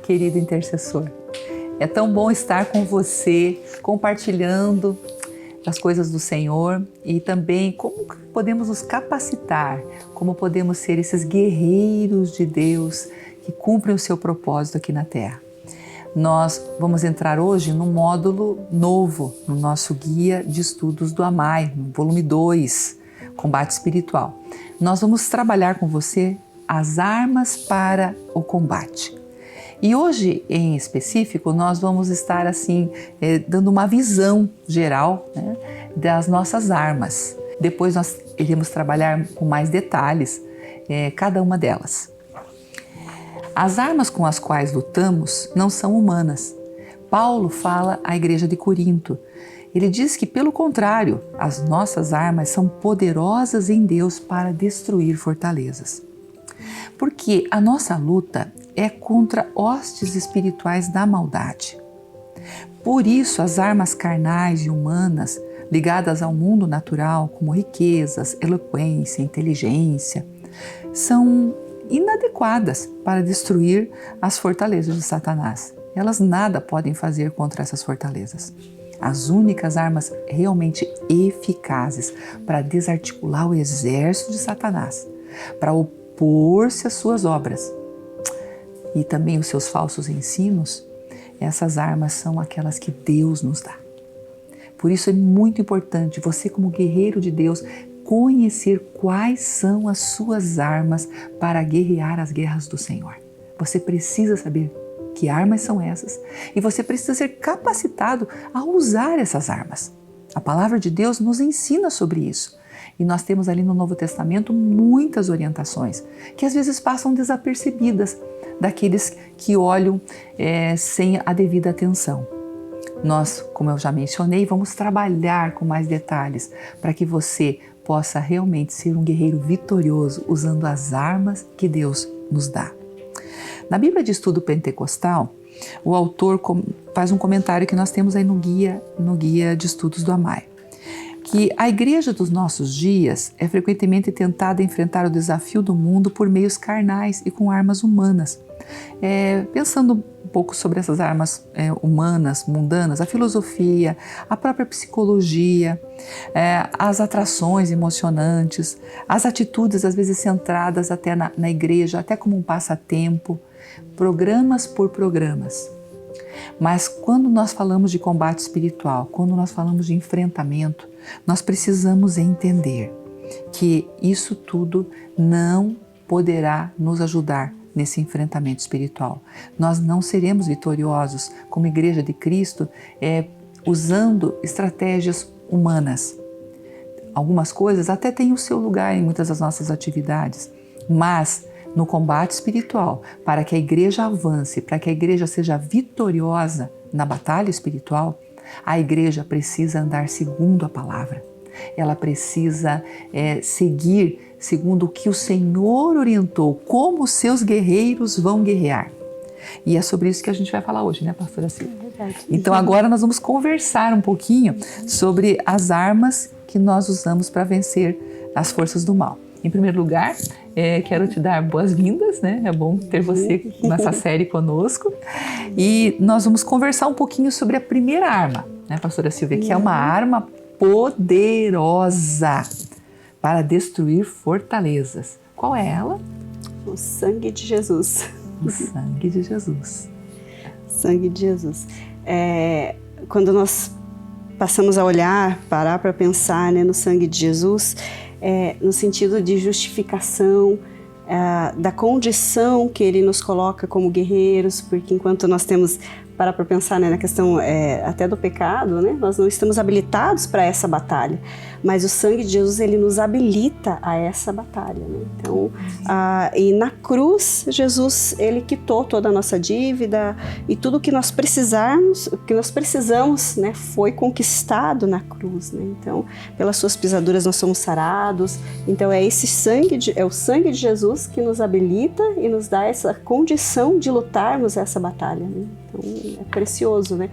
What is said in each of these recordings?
querido intercessor. É tão bom estar com você, compartilhando as coisas do Senhor e também como podemos nos capacitar, como podemos ser esses guerreiros de Deus que cumprem o seu propósito aqui na Terra. Nós vamos entrar hoje num módulo novo no nosso guia de estudos do AMAI, no volume 2, Combate Espiritual. Nós vamos trabalhar com você as armas para o combate. E hoje, em específico, nós vamos estar dando uma visão geral, né, das nossas armas. Depois nós iremos trabalhar com mais detalhes cada uma delas. As armas com as quais lutamos não são humanas. Paulo fala à igreja de Corinto. Ele diz que, pelo contrário, as nossas armas são poderosas em Deus para destruir fortalezas. Porque a nossa luta é contra hostes espirituais da maldade. Por isso, as armas carnais e humanas ligadas ao mundo natural, como riquezas, eloquência, inteligência, são inadequadas para destruir as fortalezas de Satanás. Elas nada podem fazer contra essas fortalezas. As únicas armas realmente eficazes para desarticular o exército de Satanás, para opor-se às suas obras e também os seus falsos ensinos, essas armas são aquelas que Deus nos dá. Por isso é muito importante você, como guerreiro de Deus, conhecer quais são as suas armas para guerrear as guerras do Senhor. Você precisa saber que armas são essas e você precisa ser capacitado a usar essas armas. A palavra de Deus nos ensina sobre isso. E nós temos ali no Novo Testamento muitas orientações que às vezes passam desapercebidas daqueles que olham sem a devida atenção. Nós, como eu já mencionei, vamos trabalhar com mais detalhes para que você possa realmente ser um guerreiro vitorioso usando as armas que Deus nos dá. Na Bíblia de Estudo Pentecostal, o autor faz um comentário que nós temos aí no guia de estudos do AMAI, que a igreja dos nossos dias é frequentemente tentada a enfrentar o desafio do mundo por meios carnais e com armas humanas. Pensando um pouco sobre essas armas humanas, mundanas, a filosofia, a própria psicologia, as atrações emocionantes, as atitudes às vezes centradas até na igreja, até como um passatempo, programas por programas. Mas quando nós falamos de combate espiritual, quando nós falamos de enfrentamento, nós precisamos entender que isso tudo não poderá nos ajudar nesse enfrentamento espiritual. Nós não seremos vitoriosos como Igreja de Cristo usando estratégias humanas. Algumas coisas até têm o seu lugar em muitas das nossas atividades, mas no combate espiritual, para que a igreja avance, para que a igreja seja vitoriosa na batalha espiritual, a igreja precisa andar segundo a palavra. Ela precisa seguir segundo o que o Senhor orientou, como os seus guerreiros vão guerrear. E é sobre isso que a gente vai falar hoje, né, pastora Silvia? É verdade. Então agora nós vamos conversar um pouquinho sobre as armas que nós usamos para vencer as forças do mal. Em primeiro lugar, quero te dar boas-vindas, né? É bom ter você nessa série conosco. E nós vamos conversar um pouquinho sobre a primeira arma, né, pastora Silvia, que é uma arma poderosa para destruir fortalezas. Qual é ela? O sangue de Jesus. O sangue de Jesus. Sangue de Jesus. Quando nós passamos a olhar, parar para pensar, né, no sangue de Jesus, no sentido de justificação, da condição que ele nos coloca como guerreiros, porque enquanto nós temos, parar para pensar, né, na questão até do pecado, né, nós não estamos habilitados para essa batalha, mas o sangue de Jesus, ele nos habilita a essa batalha, né? Então, e na cruz, Jesus, ele quitou toda a nossa dívida e tudo que nós precisamos, né, foi conquistado na cruz, né? Então, pelas suas pisaduras nós somos sarados. Então, é o sangue de Jesus que nos habilita e nos dá essa condição de lutarmos essa batalha, né? Então, é precioso, né?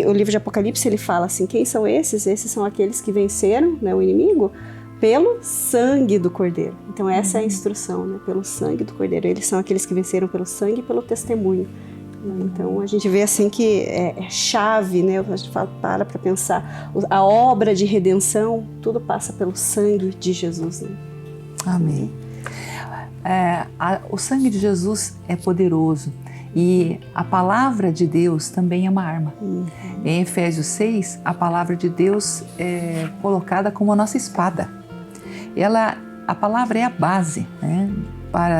O livro de Apocalipse, ele fala assim: quem são esses? Esses são aqueles que venceram, né, o inimigo pelo sangue do Cordeiro. Então essa é a instrução, né? Pelo sangue do Cordeiro. Eles são aqueles que venceram pelo sangue e pelo testemunho. Então a gente vê assim que é chave, né? A gente para pensar, a obra de redenção, tudo passa pelo sangue de Jesus, né? Amém. O sangue de Jesus é poderoso e a palavra de Deus também é uma arma. Em Efésios 6, a palavra de Deus é colocada como a nossa espada. A palavra é a base, né,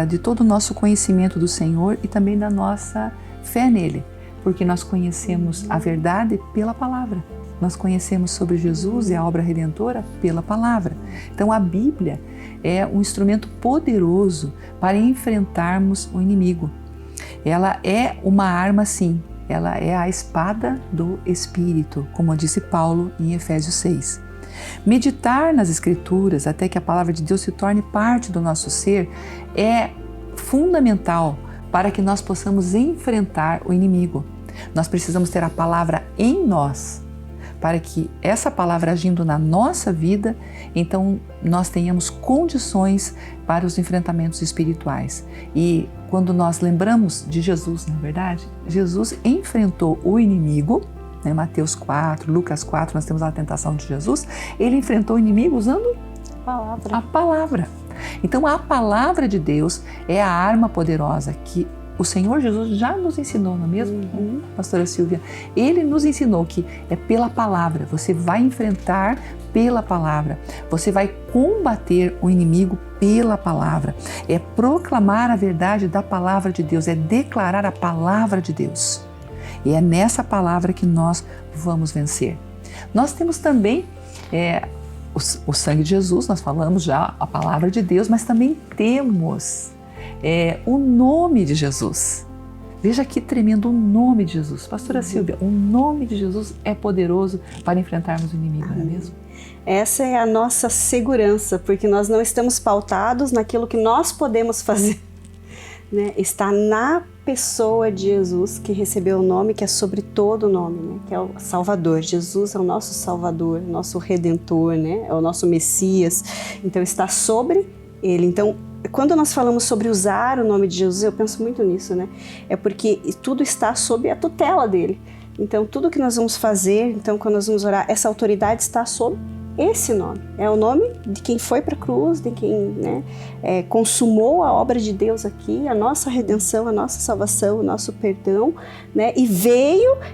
de todo o nosso conhecimento do Senhor e também da nossa fé nele, porque nós conhecemos a verdade pela palavra. Nós conhecemos sobre Jesus e a obra redentora pela palavra. Então a Bíblia é um instrumento poderoso para enfrentarmos o inimigo. Ela é uma arma, sim. Ela é a espada do Espírito, como disse Paulo em Efésios 6. Meditar nas Escrituras até que a palavra de Deus se torne parte do nosso ser é fundamental para que nós possamos enfrentar o inimigo. Nós precisamos ter a palavra em nós, para que essa palavra agindo na nossa vida, então nós tenhamos condições para os enfrentamentos espirituais. E quando nós lembramos de Jesus, na verdade, Jesus enfrentou o inimigo, né? Mateus 4, Lucas 4, nós temos a tentação de Jesus, ele enfrentou o inimigo usando a palavra. Então a palavra de Deus é a arma poderosa que o Senhor Jesus já nos ensinou, não é mesmo, pastora Silvia? Ele nos ensinou que é pela palavra, você vai enfrentar pela palavra, você vai combater o inimigo pela palavra, é proclamar a verdade da palavra de Deus, é declarar a palavra de Deus. E é nessa palavra que nós vamos vencer. Nós temos também o sangue de Jesus, nós falamos já a palavra de Deus, mas também temos o nome de Jesus. Veja que tremendo o nome de Jesus. Pastora Silvia, o nome de Jesus é poderoso para enfrentarmos o inimigo, não é mesmo? Essa é a nossa segurança, porque nós não estamos pautados naquilo que nós podemos fazer, né? Está na pessoa de Jesus, que recebeu o nome que é sobre todo nome, né? Que é o Salvador. Jesus é o nosso Salvador, nosso Redentor, né? É o nosso Messias. Então está sobre ele. Então, quando nós falamos sobre usar o nome de Jesus, eu penso muito nisso, né? É porque tudo está sob a tutela dele. Então, tudo que nós vamos fazer, então, quando nós vamos orar, essa autoridade está sob esse nome. É o nome de quem foi para a cruz, de quem, né, consumou a obra de Deus aqui, a nossa redenção, a nossa salvação, o nosso perdão, né? E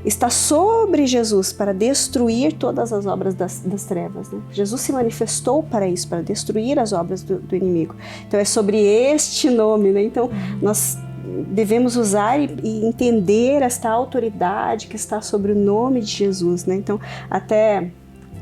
está sobre Jesus para destruir todas as obras das trevas, né? Jesus se manifestou para isso, para destruir as obras do inimigo. Então é sobre este nome, né? Então nós devemos usar e entender esta autoridade que está sobre o nome de Jesus, né? Então até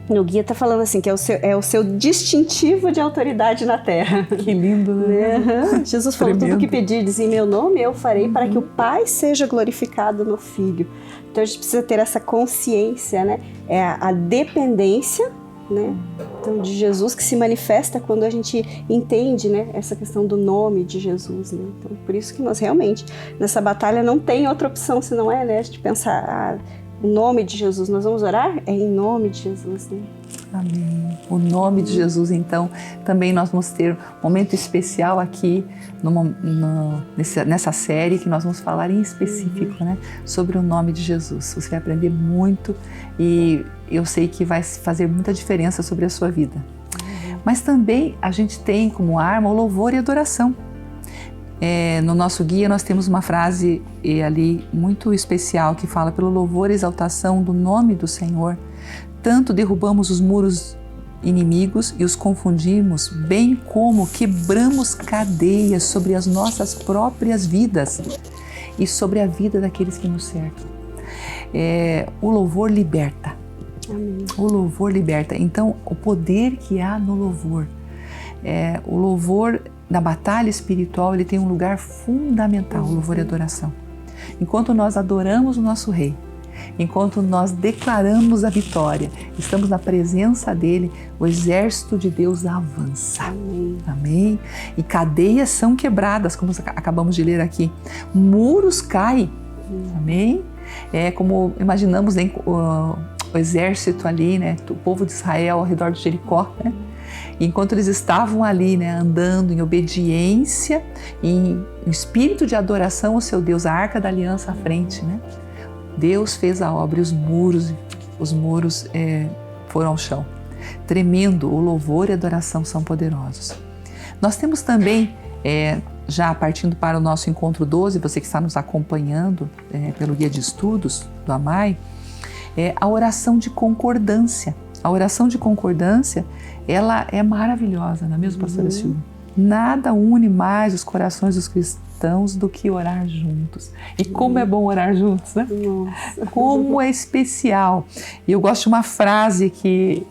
no guia está falando assim, que é o seu distintivo de autoridade na terra. Que lindo, né? Jesus falou, tudo que pedirdes em meu nome eu farei para que o Pai seja glorificado no Filho. Então a gente precisa ter essa consciência, né? É a dependência, né? Então, de Jesus, que se manifesta quando a gente entende, né, essa questão do nome de Jesus, né? Então, por isso que nós realmente, nessa batalha, não tem outra opção, se não é, né, a gente pensar, o nome de Jesus, nós vamos orar? É em nome de Jesus, né? Amém. O nome de Jesus, então, também nós vamos ter um momento especial aqui nessa série que nós vamos falar em específico, né, sobre o nome de Jesus. Você vai aprender muito e eu sei que vai fazer muita diferença sobre a sua vida. Mas também a gente tem como arma o louvor e a adoração. No nosso guia nós temos uma frase ali muito especial que fala: pelo louvor e exaltação do nome do Senhor, tanto derrubamos os muros inimigos e os confundimos, bem como quebramos cadeias sobre as nossas próprias vidas e sobre a vida daqueles que nos cercam. O louvor liberta. Amém. O louvor liberta. Então, o poder que há no louvor, o louvor da batalha espiritual, ele tem um lugar fundamental, o louvor e adoração. Enquanto nós adoramos o nosso Rei, enquanto nós declaramos a vitória, estamos na presença dele, o exército de Deus avança. Amém. Amém? E cadeias são quebradas, como acabamos de ler aqui. Muros caem. Amém? Como imaginamos, né, o exército ali, né, o povo de Israel ao redor de Jericó, né? enquanto eles estavam ali, né, andando em obediência, em espírito de adoração ao seu Deus, a Arca da Aliança à frente, né? Deus fez a obra e os muros foram ao chão. Tremendo, o louvor e a adoração são poderosos. Nós temos também, já partindo para o nosso encontro 12, você que está nos acompanhando pelo guia de estudos do AMAI, a oração de concordância. A oração de concordância, ela é maravilhosa, não é mesmo, pastora Silvia? Nada une mais os corações dos cristãos do que orar juntos. E como é bom orar juntos, né? Nossa. Como é especial. E eu gosto de uma frase que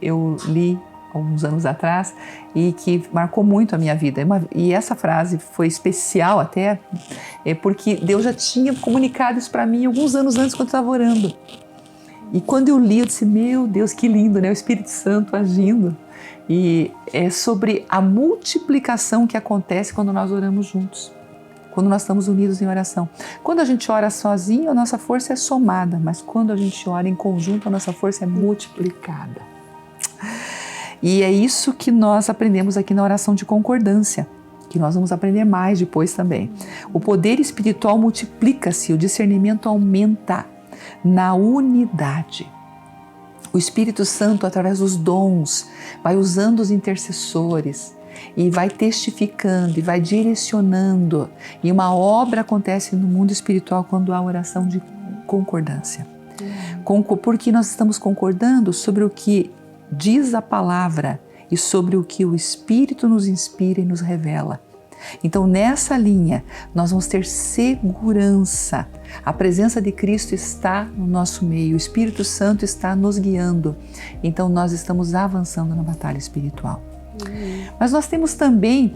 eu li alguns anos atrás e que marcou muito a minha vida. E essa frase foi especial até porque Deus já tinha comunicado isso para mim alguns anos antes, quando eu estava orando. E quando eu li, eu disse, meu Deus, que lindo, né? O Espírito Santo agindo. E é sobre a multiplicação que acontece quando nós oramos juntos, quando nós estamos unidos em oração. Quando a gente ora sozinho, a nossa força é somada, mas quando a gente ora em conjunto, a nossa força é multiplicada. E é isso que nós aprendemos aqui na oração de concordância, que nós vamos aprender mais depois também. O poder espiritual multiplica-se, o discernimento aumenta na unidade. O Espírito Santo, através dos dons, vai usando os intercessores e vai testificando e vai direcionando. E uma obra acontece no mundo espiritual quando há oração de concordância. Porque nós estamos concordando sobre o que diz a palavra e sobre o que o Espírito nos inspira e nos revela. Então, nessa linha, nós vamos ter segurança. A presença de Cristo está no nosso meio, o Espírito Santo está nos guiando. Então, nós estamos avançando na batalha espiritual. Mas nós temos também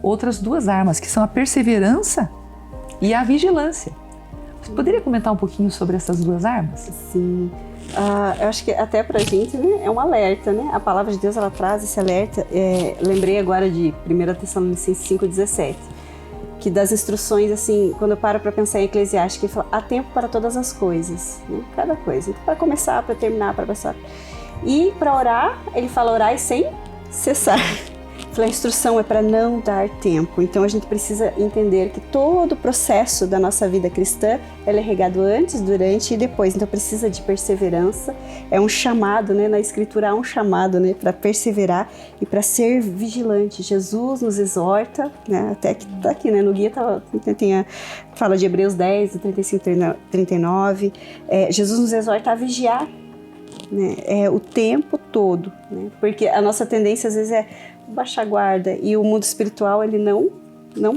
outras duas armas, que são a perseverança e a vigilância. Você poderia comentar um pouquinho sobre essas duas armas? Sim. Eu acho que até pra gente, né, é um alerta, né? A palavra de Deus, ela traz esse alerta. Lembrei agora de 1 Tessalonicenses 5,17, que das instruções, assim, quando eu paro para pensar em Eclesiastes, que fala, há tempo para todas as coisas, né? Cada coisa. Então, para começar, para terminar, para passar. E para orar, ele fala orar sem cessar. A instrução é para não dar tempo. Então a gente precisa entender que todo o processo da nossa vida cristã ele é regado antes, durante e depois. Então precisa de perseverança. É um chamado, né? Na Escritura há um chamado, né? Para perseverar e para ser vigilante. Jesus nos exorta, né? Até que está aqui, né? No guia fala de Hebreus 10, 35, 39. Jesus nos exorta a vigiar, né? O tempo todo, né? Porque a nossa tendência às vezes é baixar a guarda, e o mundo espiritual ele não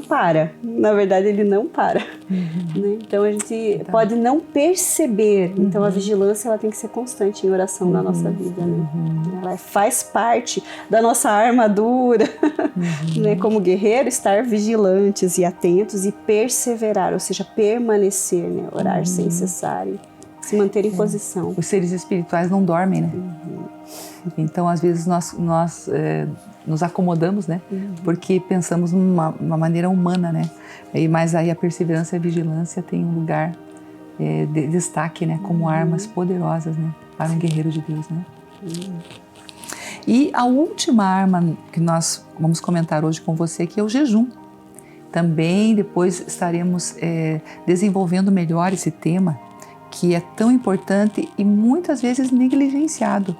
para, na verdade ele não para, né? Então a gente pode não perceber, então a vigilância ela tem que ser constante em oração na nossa vida, né? Ela faz parte da nossa armadura, né? Como guerreiro, estar vigilantes e atentos e perseverar, ou seja, permanecer, né? Orar sem cessar e se manter em posição. Os seres espirituais não dormem, né? Então, às vezes, nós nos acomodamos, né? Porque pensamos numa maneira humana, né? Mas aí a perseverança e a vigilância têm um lugar de destaque, né? Como armas poderosas, né? Para um guerreiro de Deus, né? E a última arma que nós vamos comentar hoje com você aqui é o jejum. Também depois estaremos desenvolvendo melhor esse tema, que é tão importante e muitas vezes negligenciado.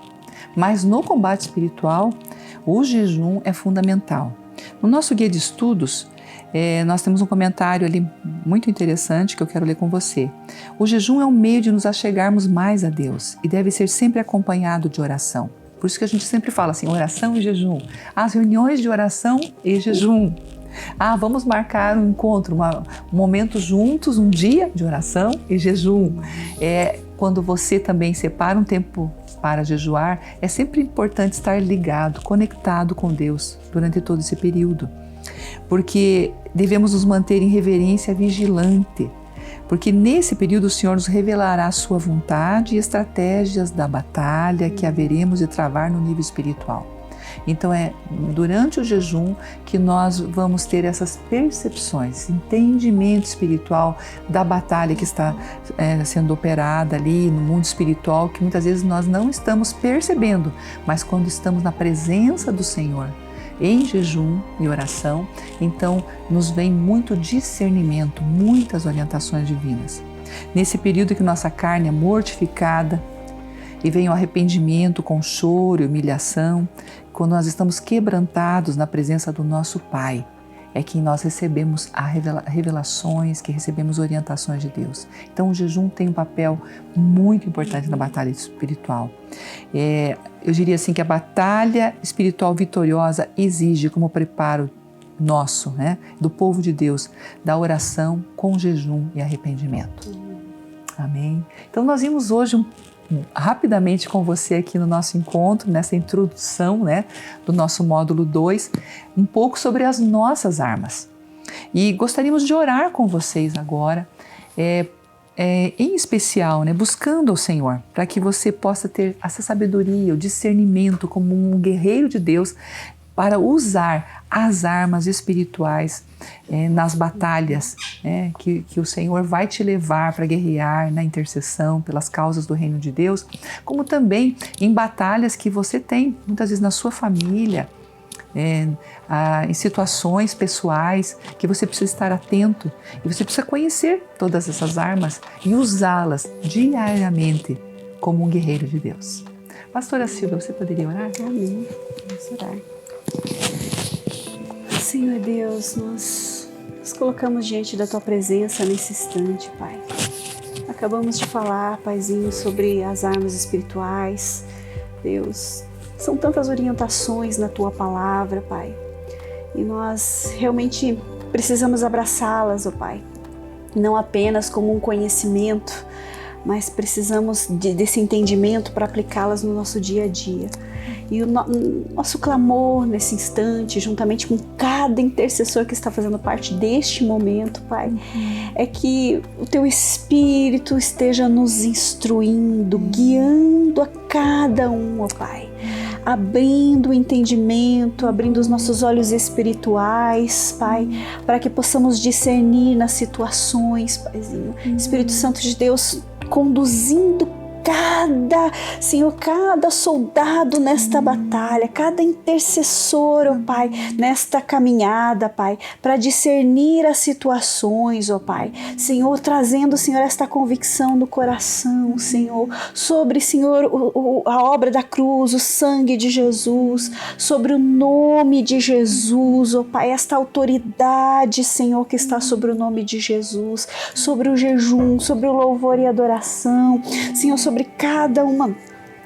Mas no combate espiritual, o jejum é fundamental. No nosso guia de estudos, nós temos um comentário ali muito interessante que eu quero ler com você. O jejum é um meio de nos achegarmos mais a Deus e deve ser sempre acompanhado de oração. Por isso que a gente sempre fala assim, oração e jejum. As reuniões de oração e jejum. Vamos marcar um encontro, um momento juntos, um dia de oração e jejum. Quando você também separa um tempo para jejuar, é sempre importante estar ligado, conectado com Deus durante todo esse período. Porque devemos nos manter em reverência vigilante, porque nesse período o Senhor nos revelará a sua vontade e estratégias da batalha que haveremos de travar no nível espiritual. Então é durante o jejum que nós vamos ter essas percepções, entendimento espiritual da batalha que está sendo operada ali no mundo espiritual, que muitas vezes nós não estamos percebendo, mas quando estamos na presença do Senhor, em jejum e oração, então nos vem muito discernimento, muitas orientações divinas. Nesse período que nossa carne é mortificada e vem o arrependimento com choro e humilhação, quando nós estamos quebrantados na presença do nosso Pai, é que nós recebemos revelações, que recebemos orientações de Deus. Então o jejum tem um papel muito importante na batalha espiritual. Eu diria assim que a batalha espiritual vitoriosa exige como preparo nosso, do povo de Deus, da oração com jejum e arrependimento. Amém? Então nós vimos hoje rapidamente com você aqui no nosso encontro, nessa introdução do nosso módulo 2, um pouco sobre as nossas armas. E gostaríamos de orar com vocês agora, em especial, buscando ao Senhor, para que você possa ter essa sabedoria, o discernimento como um guerreiro de Deus, para usar as armas espirituais nas batalhas que o Senhor vai te levar para guerrear na intercessão pelas causas do reino de Deus, como também em batalhas que você tem, muitas vezes na sua família, em situações pessoais que você precisa estar atento e você precisa conhecer todas essas armas e usá-las diariamente como um guerreiro de Deus. Pastora Silvia, você poderia orar? Amém. Vamos orar. Senhor Deus, nós nos colocamos diante da Tua presença nesse instante, Pai. Acabamos de falar, Paizinho, sobre as armas espirituais. Deus, são tantas orientações na Tua palavra, Pai. E nós realmente precisamos abraçá-las, ó Pai. Não apenas como um conhecimento, mas precisamos desse entendimento para aplicá-las no nosso dia a dia. E o nosso clamor nesse instante, juntamente com cada intercessor que está fazendo parte deste momento, Pai, é que o Teu Espírito esteja nos instruindo, guiando a cada um, ó Pai, abrindo o entendimento, abrindo os nossos olhos espirituais, Pai, para que possamos discernir nas situações, Paizinho. Espírito Santo de Deus, conduzindo cada soldado nesta batalha, cada intercessor, ó Pai, nesta caminhada, Pai, para discernir as situações, ó Pai. Senhor, trazendo, Senhor, esta convicção no coração, Senhor, sobre, Senhor, a obra da cruz, o sangue de Jesus, sobre o nome de Jesus, ó Pai, esta autoridade, Senhor, que está sobre o nome de Jesus, sobre o jejum, sobre o louvor e adoração, Senhor, sobre cada uma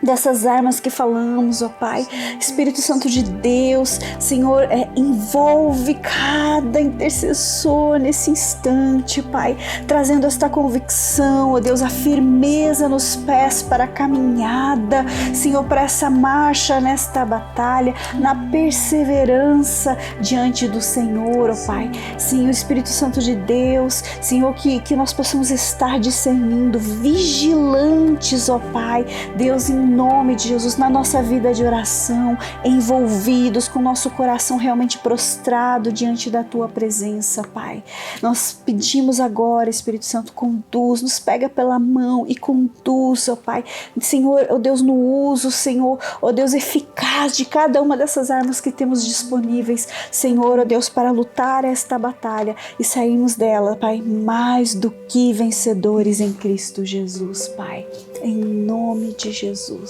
dessas armas que falamos, ó Pai. Espírito Santo de Deus, Senhor, envolve cada intercessor nesse instante, Pai, trazendo esta convicção, ó Deus, a firmeza nos pés para a caminhada, Senhor, para essa marcha nesta batalha, na perseverança diante do Senhor, ó Pai. Sim, o Espírito Santo de Deus, Senhor, que nós possamos estar discernindo, vigilantes, ó Pai, Deus, em nome de Jesus, na nossa vida de oração, envolvidos, com o nosso coração realmente prostrado diante da Tua presença, Pai. Nós pedimos agora, Espírito Santo, conduz, nos pega pela mão e conduz, ó Pai. Senhor, ó Deus, no uso, Senhor, ó Deus, eficaz de cada uma dessas armas que temos disponíveis, Senhor, ó Deus, para lutar esta batalha e sairmos dela, Pai, mais do que vencedores em Cristo Jesus, Pai. Em nome de Jesus.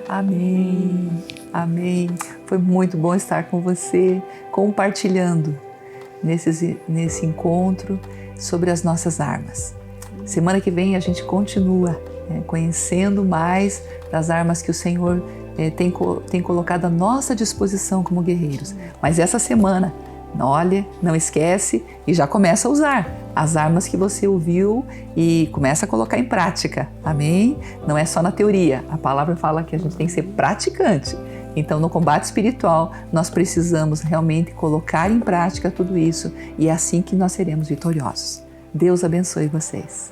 Amém. Amém. Foi muito bom estar com você, compartilhando nesse encontro sobre as nossas armas. Semana que vem a gente continua conhecendo mais das armas que o Senhor tem colocado à nossa disposição como guerreiros. Mas essa semana, olha, não esquece e já começa a usar as armas que você ouviu e começa a colocar em prática, amém? Não é só na teoria, a palavra fala que a gente tem que ser praticante. Então, no combate espiritual, nós precisamos realmente colocar em prática tudo isso e é assim que nós seremos vitoriosos. Deus abençoe vocês.